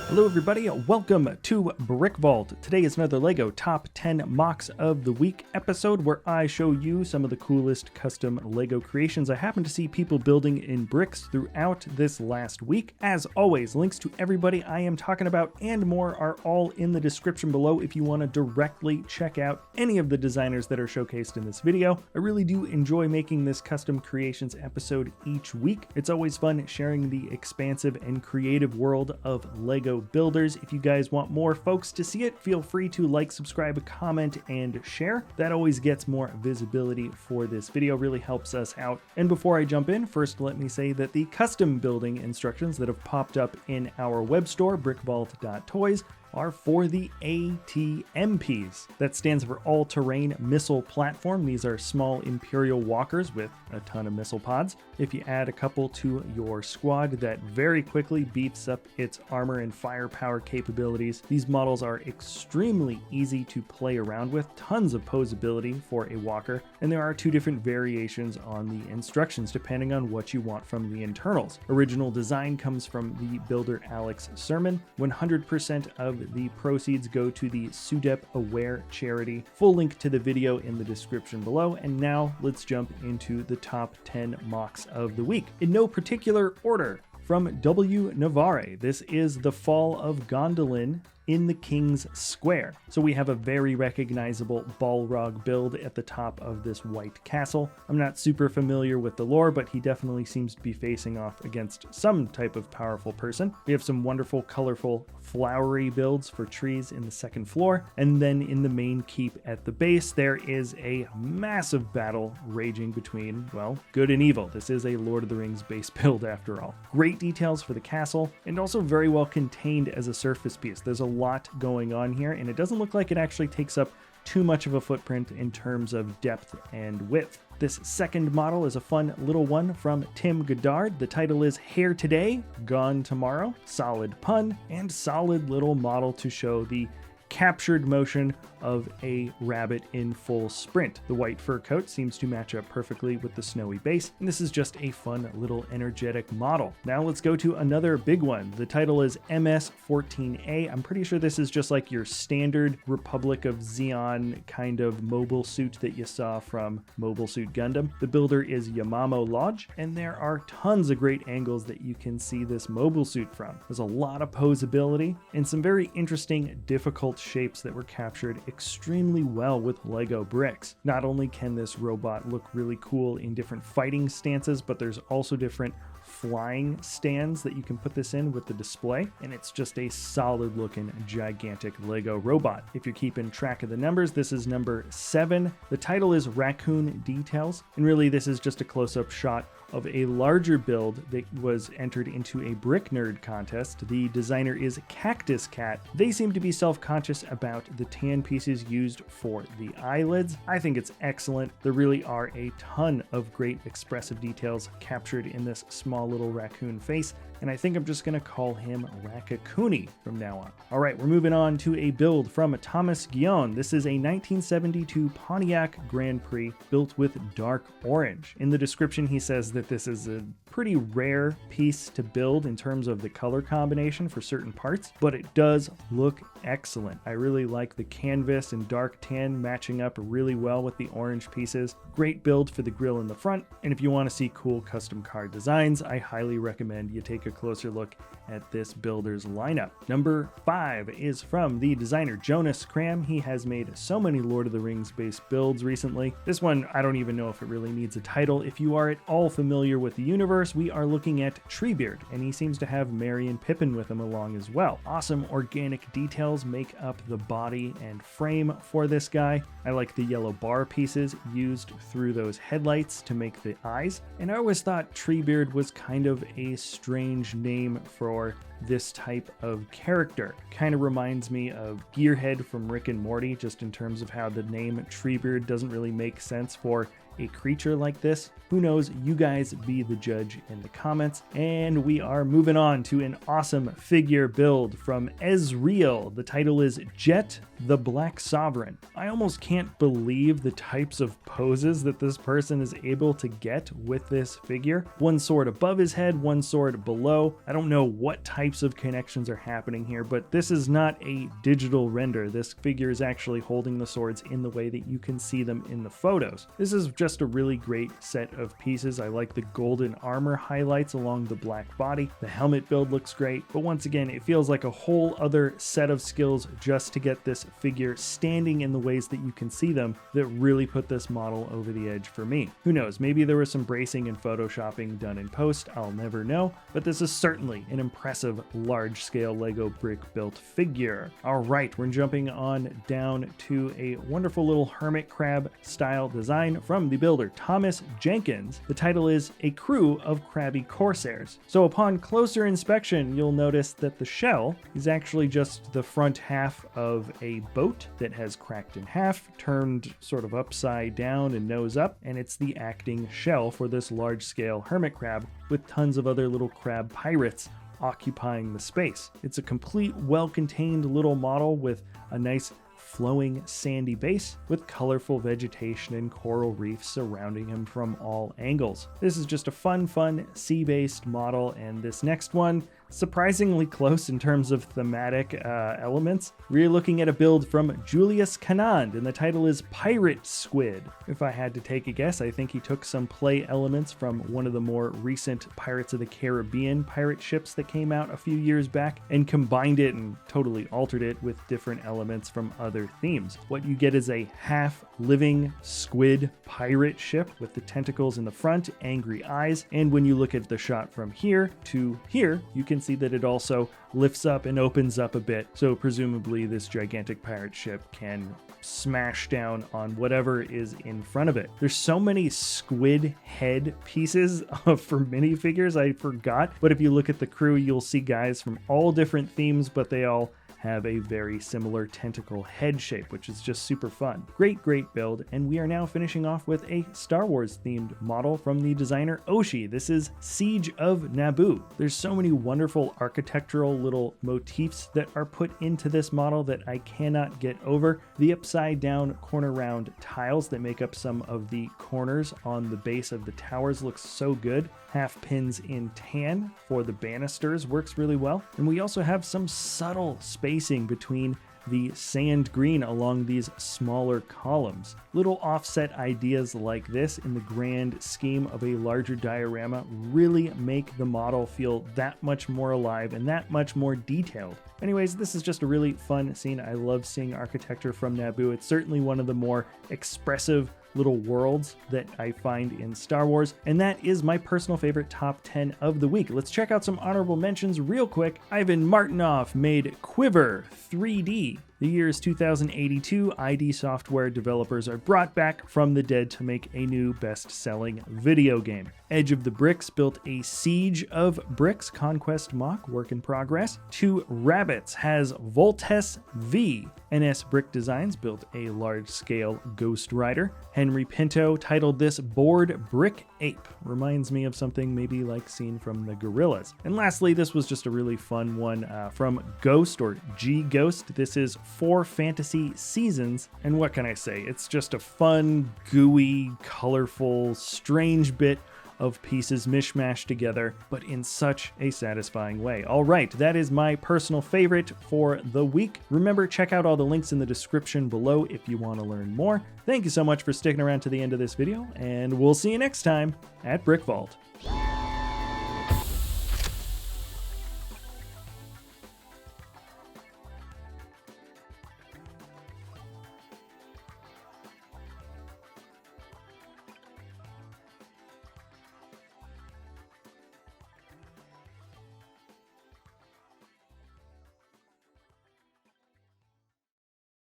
Hello everybody, welcome to BrickVault. Today is another LEGO Top 10 MOCs of the Week episode where I show you some of the coolest custom LEGO creations I happen to see people building in bricks throughout this last week. As always, links to everybody I am talking about and more are all in the description below if you want to directly check out any of the designers that are showcased in this video. I really do enjoy making this custom creations episode each week. It's always fun sharing the expansive and creative world of LEGO builders. If you guys want more folks to see it, feel free to like, subscribe, comment, and share. That always gets more visibility for this video, really helps us out. And before I jump in, first let me say that the custom building instructions that have popped up in our web store, brickvault.toys, are for the ATMPs. That stands for All-Terrain Missile Platform. These are small Imperial walkers with a ton of missile pods. If you add a couple to your squad, that very quickly beefs up its armor and firepower capabilities. These models are extremely easy to play around with, tons of posability for a walker, and there are two different variations on the instructions depending on what you want from the internals. Original design comes from the builder Alex Sermon. 100% of the proceeds go to the SUDEP Aware charity. Full link to the video in the description below. And now let's jump into the top 10 MOCs of the week. In no particular order, from WNavarre, this is the Fall of Gondolin in the King's Square. So we have a very recognizable Balrog build at the top of this white castle. I'm not super familiar with the lore, but he definitely seems to be facing off against some type of powerful person. We have some wonderful, colorful, flowery builds for trees in the second floor. And then in the main keep at the base, there is a massive battle raging between, well, good and evil. This is a Lord of the Rings base build after all. Great details for the castle and also very well contained as a surface piece. There's a lot going on here, and it doesn't look like it actually takes up too much of a footprint in terms of depth and width. This second model is a fun little one from Tim Goddard. The title is Hair Today, Gone Tomorrow. Solid pun and solid little model to show the captured motion of a rabbit in full sprint. The white fur coat seems to match up perfectly with the snowy base, and this is just a fun little energetic model. Now let's go to another big one. The title is MS-14A. I'm pretty sure this is just like your standard Republic of Gion kind of mobile suit that you saw from Mobile Suit Gundam. The builder is Yamamo Loge, and there are tons of great angles that you can see this mobile suit from. There's a lot of posability and some very interesting, difficult shapes that were captured extremely well with LEGO bricks. Not only can this robot look really cool in different fighting stances, but there's also different flying stands that you can put this in with the display, and it's just a solid looking gigantic LEGO robot. If you're keeping track of the numbers, this is number 7. The title is Raccoon Details, and really this is just a close-up shot of a larger build that was entered into a Brick Nerd contest. The designer is Cactus Cat. They seem to be self-conscious about the tan pieces used for the eyelids. I think it's excellent. There really are a ton of great expressive details captured in this small little raccoon face, and I think I'm just gonna call him Raccoony from now on. All right, we're moving on to a build from Thomasgion. This is a 1972 Pontiac Grand Prix built with dark orange. In the description, he says that this is a pretty rare piece to build in terms of the color combination for certain parts, but it does look excellent. I really like the canvas and dark tan matching up really well with the orange pieces. Great build for the grille in the front, and if you want to see cool custom car designs, I highly recommend you take a closer look at this builder's lineup. Number 5 is from the designer Jonas Kram. He has made so many Lord of the Rings based builds recently. This one, I don't even know if it really needs a title. If you are at all familiar with the universe, we are looking at Treebeard, and he seems to have Merry and Pippin with him along as well. Awesome organic details make up the body and frame for this guy. I like the yellow bar pieces used through those headlights to make the eyes, and I always thought Treebeard was kind of a strange name for this type of character. Kind of reminds me of Gearhead from Rick and Morty, just in terms of how the name Treebeard doesn't really make sense for a creature like this. Who knows? You guys be the judge in the comments. And we are moving on to an awesome figure build from Ezreal. The title is Jett, the Black Sovereign. I almost can't believe the types of poses that this person is able to get with this figure. One sword above his head, one sword below. I don't know what types of connections are happening here, but this is not a digital render. This figure is actually holding the swords in the way that you can see them in the photos. This is just a really great set of pieces. I like the golden armor highlights along the black body. The helmet build looks great, but once again, it feels like a whole other set of skills just to get this figure standing in the ways that you can see them that really put this model over the edge for me. Who knows, maybe there was some bracing and photoshopping done in post, I'll never know, but this is certainly an impressive large-scale Lego brick built figure. All right, we're jumping on down to a wonderful little Hermit Crab style design from the builder Thomas Jenkins. The title is A Crew of Crabby Corsairs. So upon closer inspection, you'll notice that the shell is actually just the front half of a boat that has cracked in half, turned sort of upside down and nose up, and it's the acting shell for this large-scale hermit crab with tons of other little crab pirates occupying the space. It's a complete, well-contained little model with a nice flowing sandy base with colorful vegetation and coral reefs surrounding him from all angles. This is just a fun sea-based model, and this next one, surprisingly close in terms of thematic elements. We're looking at a build from Julius Kanand, and the title is Pirate Squid. If I had to take a guess, I think he took some play elements from one of the more recent Pirates of the Caribbean pirate ships that came out a few years back and combined it and totally altered it with different elements from other themes. What you get is a half-living squid pirate ship with the tentacles in the front, angry eyes, and when you look at the shot from here to here, you can see that it also lifts up and opens up a bit, so presumably this gigantic pirate ship can smash down on whatever is in front of it. There's so many squid head pieces for minifigures I forgot, but if you look at the crew, you'll see guys from all different themes, but they all have a very similar tentacle head shape, which is just super fun. Great build, and we are now finishing off with a Star Wars themed model from the designer Oshi. This is Siege of Naboo. There's so many wonderful architectural little motifs that are put into this model that I cannot get over. The upside down corner round tiles that make up some of the corners on the base of the towers looks so good. Half pins in tan for the banisters works really well. And we also have some subtle spacing between the sand green along these smaller columns. Little offset ideas like this in the grand scheme of a larger diorama really make the model feel that much more alive and that much more detailed. Anyways, this is just a really fun scene. I love seeing architecture from Naboo. It's certainly one of the more expressive little worlds that I find in Star Wars, and that is my personal favorite top 10 of the week. Let's check out some honorable mentions real quick. Ivan Martinoff made Quiver 3D. The year is 2082. ID Software developers are brought back from the dead to make a new best-selling video game. Edge of the Bricks built a Siege of Bricks Conquest mock, work in progress. Two Rabbits has Voltes V. NS Brick Designs built a large-scale Ghost Rider. Henry Pinto titled this Board Brick Ape. Reminds me of something maybe like seen from the Gorillas. And lastly, this was just a really fun one from Ghost or G Ghost. This is 4 Fantasy Seasons, and what can I say? It's just a fun, gooey, colorful, strange bit of pieces mishmashed together, but in such a satisfying way. All right, that is my personal favorite for the week. Remember, check out all the links in the description below if you want to learn more. Thank you so much for sticking around to the end of this video, and we'll see you next time at BrickVault.